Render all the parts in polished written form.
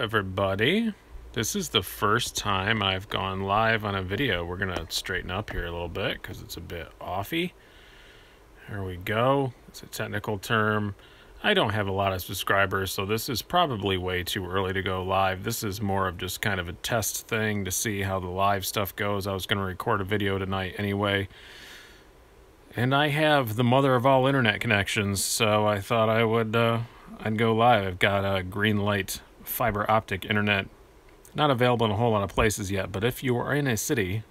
everybody. This is the first time I've gone live on a video. We're going to straighten up here a little bit because it's a bit offy. There we go. It's a technical term. I don't have a lot of subscribers, so this is probably way too early to go live. This is more of just kind of a test thing to see how the live stuff goes. I was going to record a video tonight anyway. And I have the mother of all internet connections, so I thought I'd go live. I've got a green light fiber optic internet, not available in a whole lot of places yet, but if you are in a city,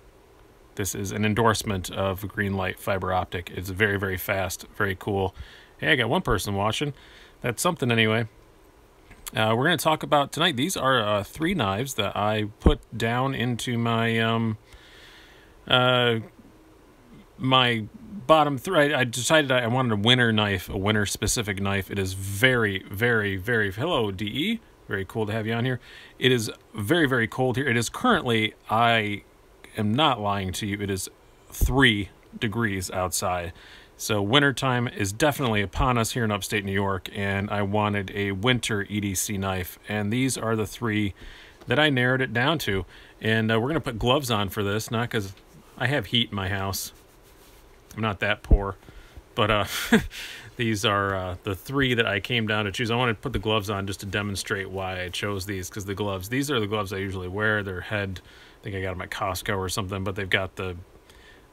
this is an endorsement of green light fiber optic. It's very, very fast, very cool. Hey, I got one person watching. That's something anyway. We're going to talk about tonight. These are 3 knives that I put down into my my bottom 3. I decided I wanted a winter knife, a winter specific knife. It is very, very, very, hello DE, very cool to have you on here. It is very, very cold here. It is currently, I am not lying to you, it is 3 degrees outside. So wintertime is definitely upon us here in upstate New York, and I wanted a winter EDC knife, and these are the 3 that I narrowed it down to. And we're going to put gloves on for this, not because I have heat in my house. I'm not that poor, but these are the 3 that I came down to choose. I wanted to put the gloves on just to demonstrate why I chose these, because the gloves, these are the gloves I usually wear. They're head, I think I got them at Costco or something, but they've got the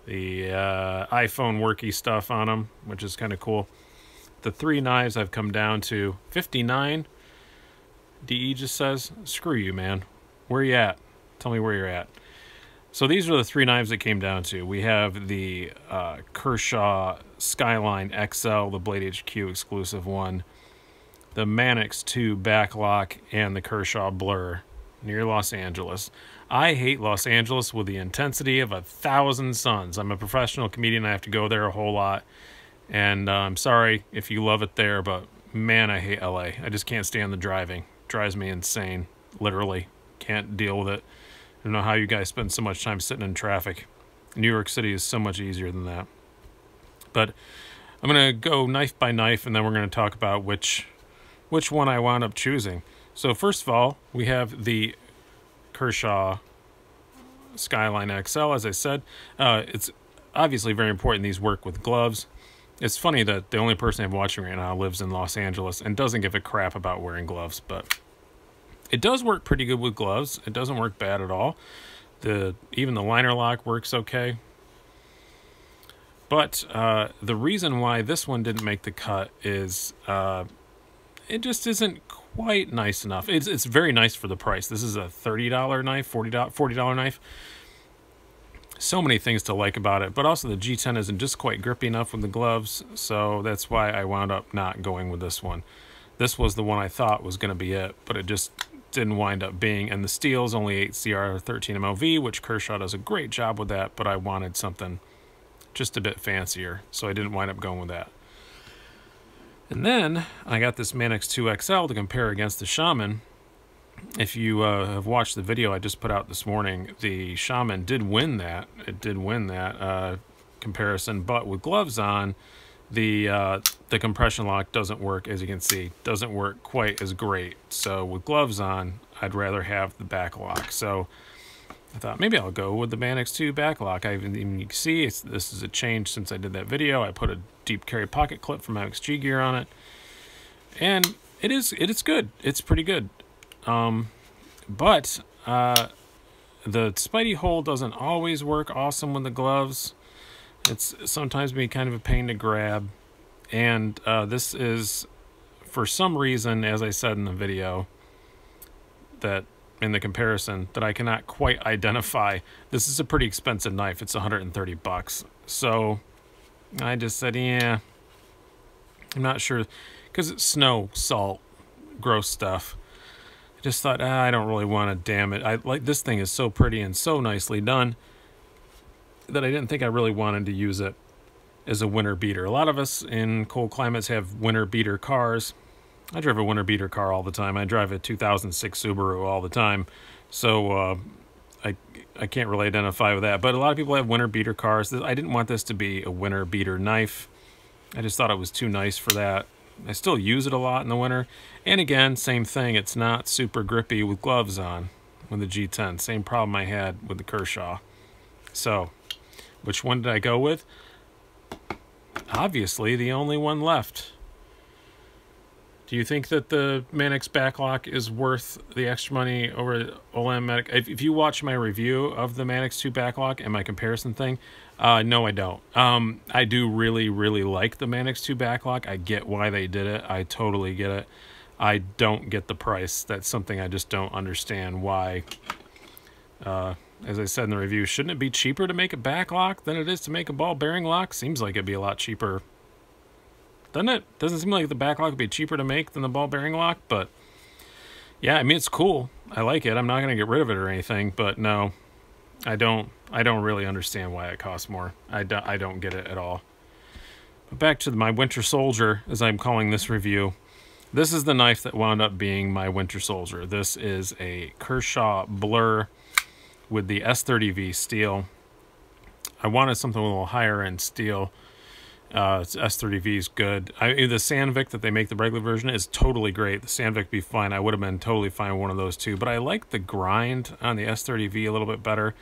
iPhone worky stuff on them, which is kind of cool. The 3 knives I've come down to $59. DE just says, screw you, man. Where you at? Tell me where you're at. So these are the 3 knives that came down to. We have the Kershaw Skyline XL, the Blade HQ exclusive one, the Mannix 2 Backlock, and the Kershaw Blur near Los Angeles. I hate Los Angeles with the intensity of 1,000 suns. I'm a professional comedian. I have to go there a whole lot. And I'm sorry if you love it there, but man, I hate LA. I just can't stand the driving. It drives me insane, literally. Can't deal with it. I don't know how you guys spend so much time sitting in traffic. New York City is so much easier than that. But I'm going to go knife by knife, and then we're going to talk about which one I wound up choosing. So first of all, we have the Kershaw Skyline XL, as I said. It's obviously very important these work with gloves. It's funny that the only person I'm watching right now lives in Los Angeles and doesn't give a crap about wearing gloves, but it does work pretty good with gloves. It doesn't work bad at all. Even the liner lock works okay. But the reason why this one didn't make the cut is it just isn't quite nice enough. It's very nice for the price. This is a $30 knife, $40 knife. So many things to like about it, but also the G10 isn't just quite grippy enough with the gloves, so that's why I wound up not going with this one. This was the one I thought was going to be it, but it just didn't wind up being. And the steel is only 8 CR 13 MOV, which Kershaw does a great job with that, but I wanted something just a bit fancier, so I didn't wind up going with that. And then I got this Mannix 2 XL to compare against the Shaman. If you have watched the video I just put out this morning, the Shaman did win that. It did win that comparison, but with gloves on, the compression lock doesn't work, as you can see. Doesn't work quite as great. So with gloves on, I'd rather have the back lock. So I thought maybe I'll go with the Mannix 2 backlock. You can see this is a change since I did that video. I put a deep carry pocket clip from MXG gear on it, and it is good. It's pretty good. But the Spidey hole doesn't always work awesome with the gloves. It's sometimes be kind of a pain to grab, and this is, for some reason, as I said in the video, that in the comparison, that I cannot quite identify. This is a pretty expensive knife. It's 130 bucks. So I just said, yeah, I'm not sure, because it's snow, salt, gross stuff. I just thought, I don't really want to, damn it. This thing is so pretty and so nicely done that I didn't think I really wanted to use it as a winter beater. A lot of us in cold climates have winter beater cars. I drive a winter beater car all the time. I drive a 2006 Subaru all the time, so I can't really identify with that. But a lot of people have winter beater cars. I didn't want this to be a winter beater knife. I just thought it was too nice for that. I still use it a lot in the winter. And again, same thing. It's not super grippy with gloves on with the G10. Same problem I had with the Kershaw. So, which one did I go with? Obviously, the only one left. Do you think that the Manix backlock is worth the extra money over Olem Medic? If you watch my review of the Manix 2 backlock and my comparison thing, no, I don't. I do really, really like the Manix 2 backlock. I get why they did it. I totally get it. I don't get the price. That's something I just don't understand why. As I said in the review, shouldn't it be cheaper to make a backlock than it is to make a ball bearing lock? Seems like it'd be a lot cheaper. Doesn't it? Doesn't seem like the backlock would be cheaper to make than the ball bearing lock, but yeah, I mean, it's cool. I like it. I'm not going to get rid of it or anything, but no, I don't really understand why it costs more. I don't get it at all. But back to my Winter Soldier, as I'm calling this review. This is the knife that wound up being my Winter Soldier. This is a Kershaw Blur with the S30V steel. I wanted something with a little higher end steel. S30V is good. The Sandvik that they make, the regular version, is totally great. The Sandvik would be fine. I would have been totally fine with one of those too. But I like the grind on the S30V a little bit better.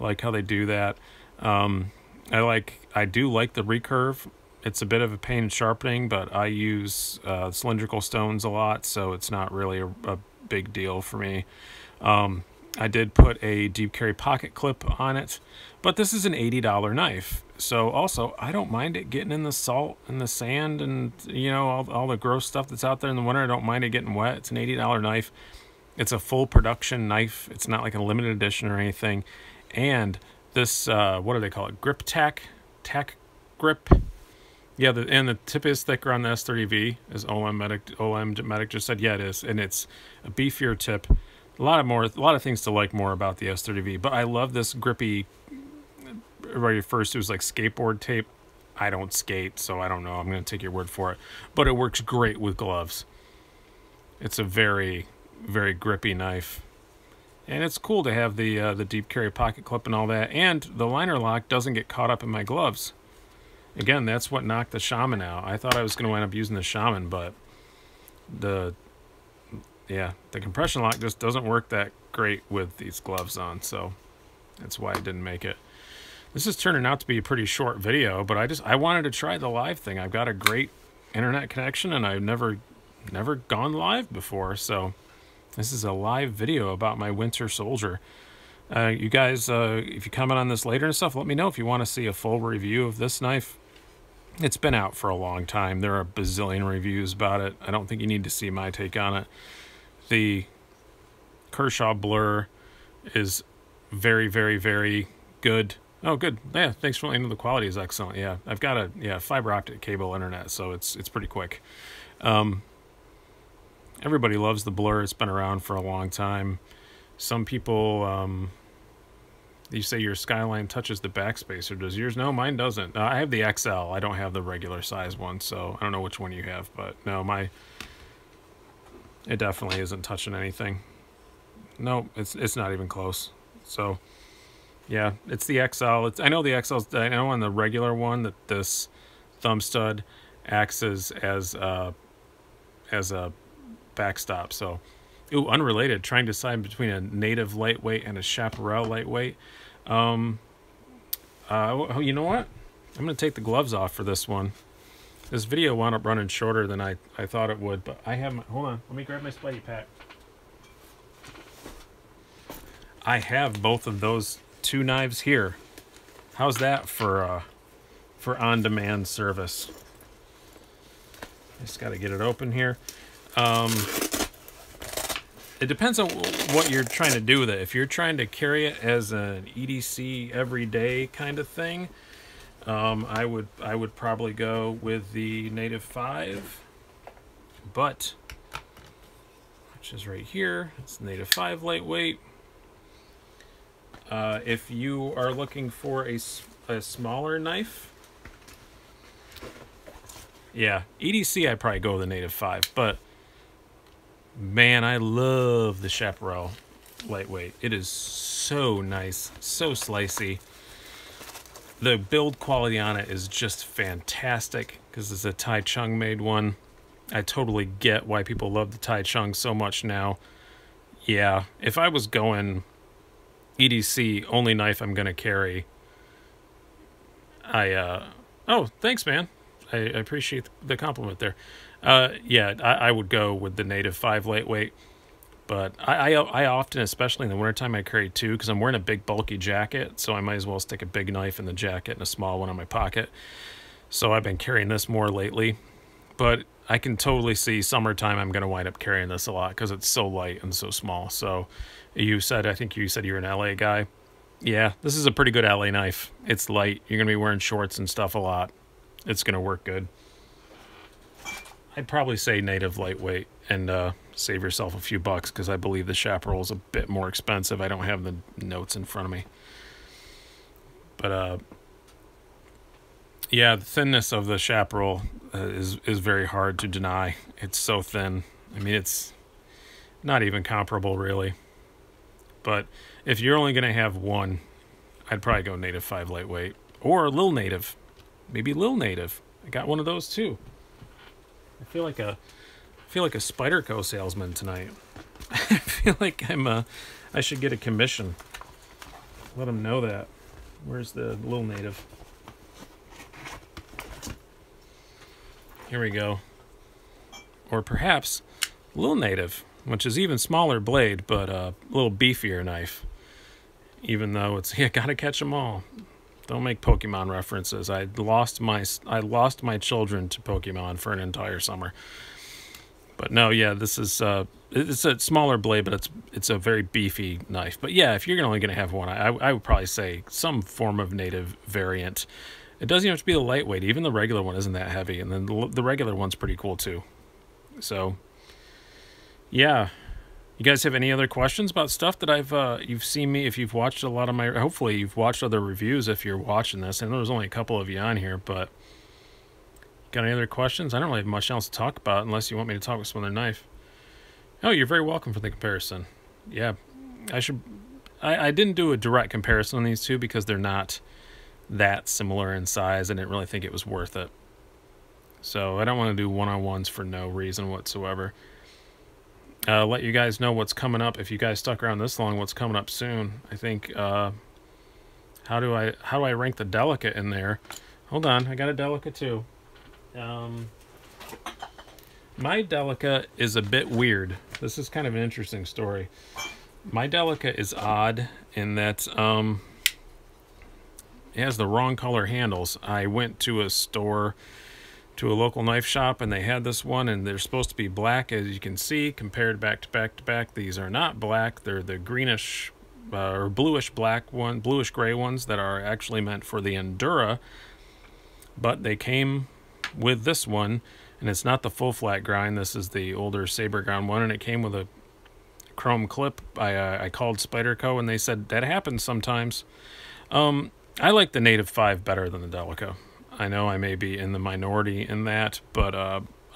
I like how they do that. I do like the recurve. It's a bit of a pain in sharpening, but I use cylindrical stones a lot, so it's not really a big deal for me. I did put a deep carry pocket clip on it, but this is an $80 knife. So also, I don't mind it getting in the salt and the sand and, you know, all the gross stuff that's out there in the winter. I don't mind it getting wet. It's an $80 knife. It's a full production knife. It's not like a limited edition or anything. And this, what do they call it? Grip tack grip. Yeah, and the tip is thicker on the S30V, as Olem Medic just said. Yeah, it is, and it's a beefier tip. A lot of things to like more about the S30V, but I love this grippy. Everybody first, it was like skateboard tape. I don't skate, so I don't know. I'm going to take your word for it, but it works great with gloves. It's a very, very grippy knife, and it's cool to have the deep carry pocket clip and all that. And the liner lock doesn't get caught up in my gloves. Again, that's what knocked the Shaman out. I thought I was going to end up using the Shaman, but the compression lock just doesn't work that great with these gloves on, so that's why I didn't make it. This is turning out to be a pretty short video, but I wanted to try the live thing. I've got a great internet connection, and I've never gone live before, so this is a live video about my Winter Soldier. You guys, if you comment on this later and stuff, let me know if you want to see a full review of this knife. It's been out for a long time. There are a bazillion reviews about it. I don't think you need to see my take on it. The Kershaw Blur is very, very, very good. Oh, good. Yeah, thanks for letting me know the quality is excellent. Yeah, I've got a fiber optic cable internet, so it's pretty quick. Everybody loves the Blur. It's been around for a long time. Some people, you say your Skyline touches the backspacer. Does yours? No, mine doesn't. I have the XL. I don't have the regular size one, so I don't know which one you have, but no, it definitely isn't touching anything. No, it's not even close. So, yeah, it's the XL. I know the XL. I know on the regular one that this thumb stud acts as a backstop. So, ooh, unrelated. Trying to decide between a native lightweight and a chaparral lightweight. You know what? I'm gonna take the gloves off for this one. This video wound up running shorter than I thought it would, but I have hold on, let me grab my Spidey pack. I have both of those two knives here. How's that for on-demand service? Just got to get it open here. It depends on what you're trying to do with it. If you're trying to carry it as an EDC everyday kind of thing, I would probably go with the Native 5, but which is right here. It's Native 5 lightweight. If you are looking for a smaller knife, yeah, EDC I'd probably go with the Native 5, but man, I love the Chaparral lightweight. It is so nice, so slicey. The build quality on it is just fantastic because it's a Tai Chung made one. I totally get why people love the Tai Chung so much now. Yeah, if I was going EDC, only knife I'm going to carry, oh, thanks, man. I appreciate the compliment there. Yeah, I would go with the Native 5 lightweight. But I often, especially in the wintertime, I carry two because I'm wearing a big bulky jacket, so I might as well stick a big knife in the jacket and a small one in my pocket. So I've been carrying this more lately. But I can totally see summertime I'm going to wind up carrying this a lot because it's so light and so small. So I think you said you're an LA guy. Yeah, this is a pretty good LA knife. It's light. You're going to be wearing shorts and stuff a lot. It's going to work good. I'd probably say Native lightweight and save yourself a few bucks because I believe the Chaparral is a bit more expensive. I don't have the notes in front of me. But yeah, the thinness of the Chaparral is very hard to deny. It's so thin. I mean, it's not even comparable, really. But if you're only going to have one, I'd probably go Native 5 lightweight. Or Lil Native. Maybe Lil Native. I got one of those, too. I feel like a Spydercos salesman tonight. I feel like I should get a commission. Let them know that. Where's the Lil Native? Here we go. Or perhaps Lil Native, which is even smaller blade, but a little beefier knife. Even though it's, you gotta catch them all. Don't make Pokemon references. I lost my children to Pokemon for an entire summer. But no, yeah, this is it's a smaller blade, but it's a very beefy knife. But yeah, if you're only going to have one, I would probably say some form of Native variant. It doesn't even have to be the lightweight. Even the regular one isn't that heavy, and then the regular one's pretty cool too. So yeah. You guys have any other questions about stuff that you've seen me, if you've watched a lot of hopefully you've watched other reviews if you're watching this. I know there's only a couple of you on here, but got any other questions? I don't really have much else to talk about unless you want me to talk with some other knife. Oh, you're very welcome for the comparison. Yeah, I didn't do a direct comparison on these two because they're not that similar in size. I didn't really think it was worth it. So I don't want to do one-on-ones for no reason whatsoever. Let you guys know what's coming up. If you guys stuck around this long, what's coming up soon. I think, how do I rank the Delicate in there? Hold on, I got a Delicate too. My Delicate is a bit weird. This is kind of an interesting story. My Delicate is odd in that, it has the wrong color handles. I went to a store, to a local knife shop, and they had this one, and they're supposed to be black, as you can see, compared back to back to back. These are not black. They're the greenish or bluish black one, bluish gray ones that are actually meant for the Endura, but they came with this one, and it's not the full flat grind. This is the older saber ground one, and it came with a chrome clip. I called Spyderco, and they said that happens sometimes. I like the Native 5 better than the Delica. I know I may be in the minority in that, but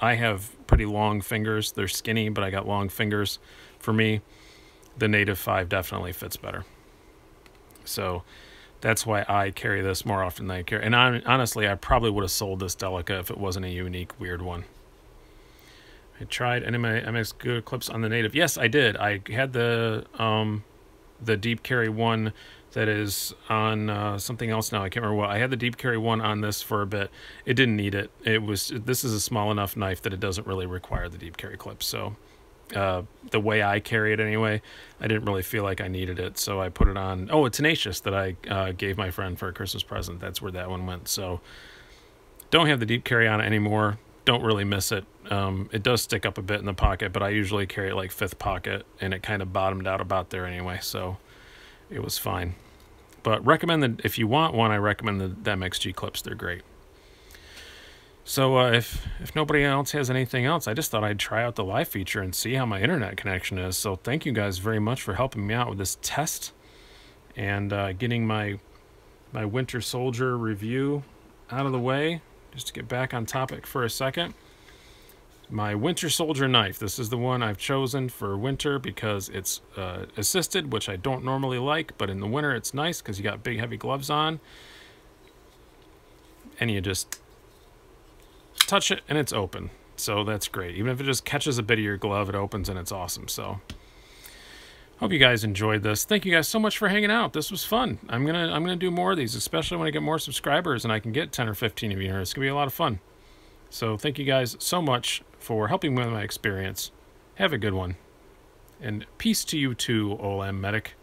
I have pretty long fingers. They're skinny, but I got long fingers. For me, the Native 5 definitely fits better. So that's why I carry this more often than I carry. And honestly, I probably would have sold this Delica if it wasn't a unique, weird one. I tried NMX good clips on the Native. Yes, I did. I had the deep carry one that is on something else now. I can't remember what. I had the deep carry one on this for a bit. It didn't need it. This is a small enough knife that it doesn't really require the deep carry clip. So the way I carry it anyway, I didn't really feel like I needed it. So I put it on. Oh, a Tenacious that I gave my friend for a Christmas present. That's where that one went. So don't have the deep carry on it anymore. Don't really miss it. It does stick up a bit in the pocket, but I usually carry it like fifth pocket, and it kind of bottomed out about there anyway. So it was fine. But recommend that if you want one, I recommend the MXG clips. They're great. So if nobody else has anything else, I just thought I'd try out the live feature and see how my internet connection is. So thank you guys very much for helping me out with this test and getting my Winter Soldier review out of the way. Just to get back on topic for a second. My Winter Soldier knife. This is the one I've chosen for winter because it's assisted, which I don't normally like, but in the winter it's nice because you got big heavy gloves on. And you just touch it and it's open. So that's great. Even if it just catches a bit of your glove, it opens and it's awesome. So hope you guys enjoyed this. Thank you guys so much for hanging out. This was fun. I'm gonna do more of these, especially when I get more subscribers and I can get 10 or 15 of you here. It's gonna be a lot of fun. So thank you guys so much for helping me with my experience. Have a good one. And peace to you too, OLM Medic.